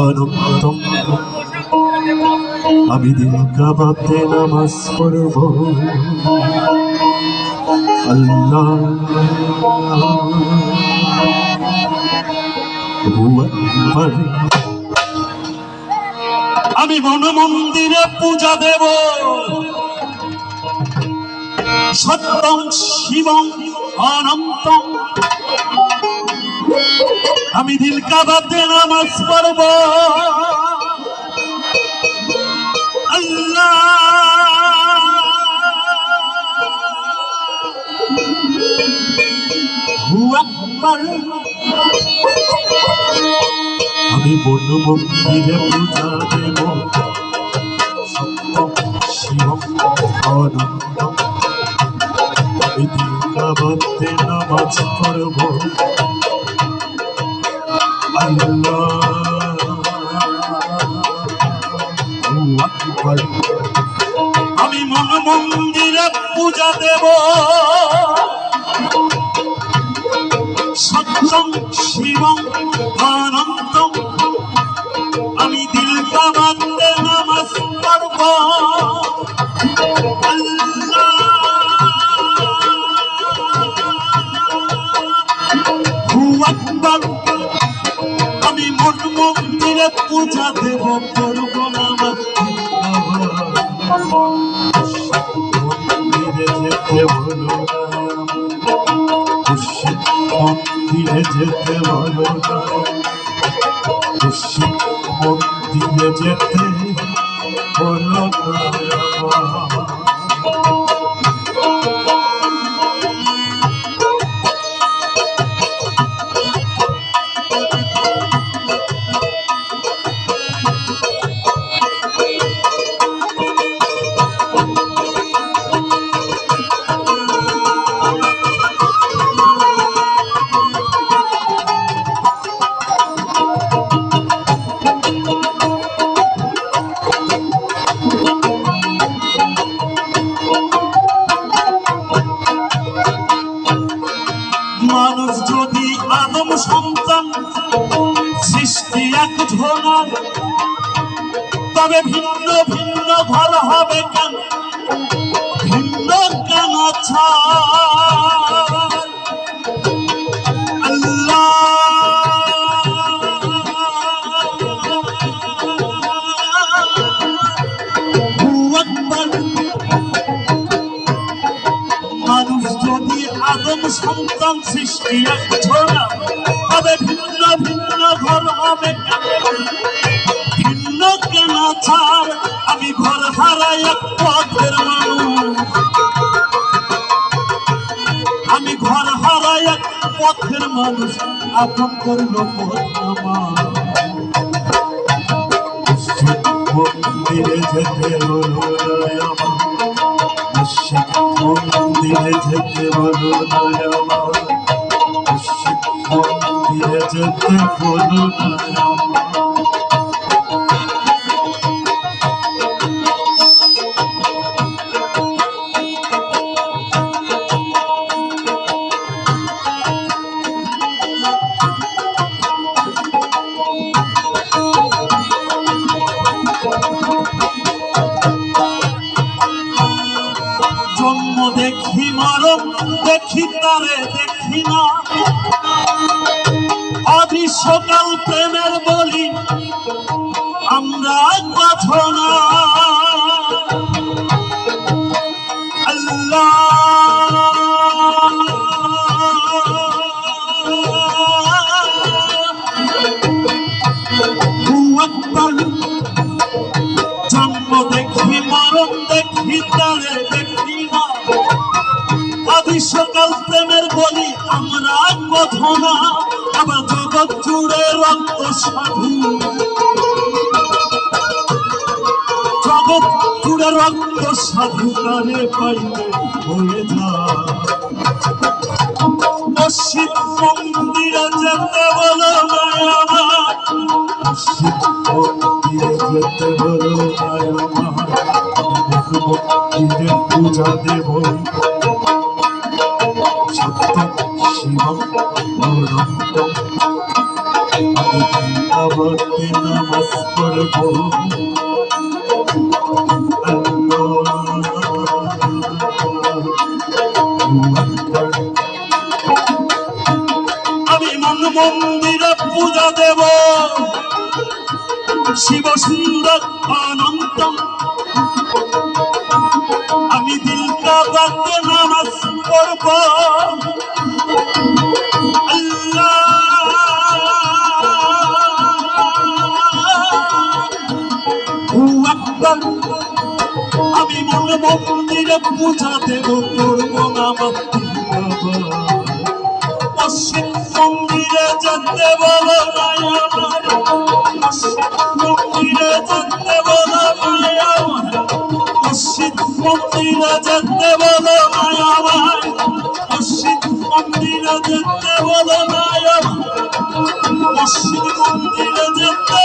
আনন্দম আমি দিল কাবাতে নামাজ পড়ব আল্লাহ আমি মন মন্দিরে পূজা দেব সত্যং শিবং অনন্তং আমি দিল কাবাতে নামাজ পড়ব আল্লাহ আমি বন মন্দিরে পূজা দেব সত্যম শিবম অনন্তম আমি দিল কাবাতে নামাজ পড়ব আমি মন মন্দিরে পূজা দেব সত্যম শিবম অনন্তম আমি দিল কাবাতে নামাজ পড়ব আল্লাহু আকবার আমি মন মন্দিরে পূজা দেব করব নামাজ মন্দিরে যেতে বলো মন্দিরে যেতে বলো মন্দিরে যেতে বলো মানুষ যদি আদম সন্তান সৃষ্টি এক ধরনের তবে ভিন্ন ভিন্ন ঘর হবে কেন ভিন্ন কেন আল্লাহ মানুষ যদি আদম সন্তান সৃষ্টি এক ছোড়া তবে ভিন্ন ভিন্ন ঘর হবে ভিন্ন কেন ছাড় আমি ঘর হারাই এক পথের মানুষ আমি ঘর হারাই এক পথের মানুষ আপন করল পথ আমার মন্দিরে যেতে হলো মন্দিরে যেতে বলো না মন্দিরে যেতে বলো না জন্ম দেখি মরণ দেখি তারে দেখি না অদৃশ্যকাল প্রেমের বলি আমরা কথা না আল্লাহ জন্ম দেখি মরণ দেখি তারে দেখি না আদিসকাল প্রেমের বলি আমরা কথা না আবার জগৎ জুড়ে রক্ত সাধু জগৎ জুড়ে রক্ত সাধু কারে পাইতে হয়ে যায় মসজিদ মন্দিরে যেতে বলো না আমার মসজিদ মন্দিরে যেতে বলো না আমার মন্দিরে পূজা দেব সত্য শিবম বৃন্দাবনে নামাজ পড়বো আমি মন মন্দিরে পূজা দেব শিব সুন্দর অনন্ত আমি দিল কাবাতে নামাজ পড়ব আল্লাহু আকবার আমি মন মন্দিরে পূজা দেব করব নামাজ মসজিদ মন্দিরে যেতে বলো না আমার মসজিদ মন্দিরে যেতে বলো না আমার মসজিদ মন্দিরে যেতে বলো না আমার মসজিদ মন্দিরে যেতে বলো না আমার মসজিদ মন্দিরে যেতে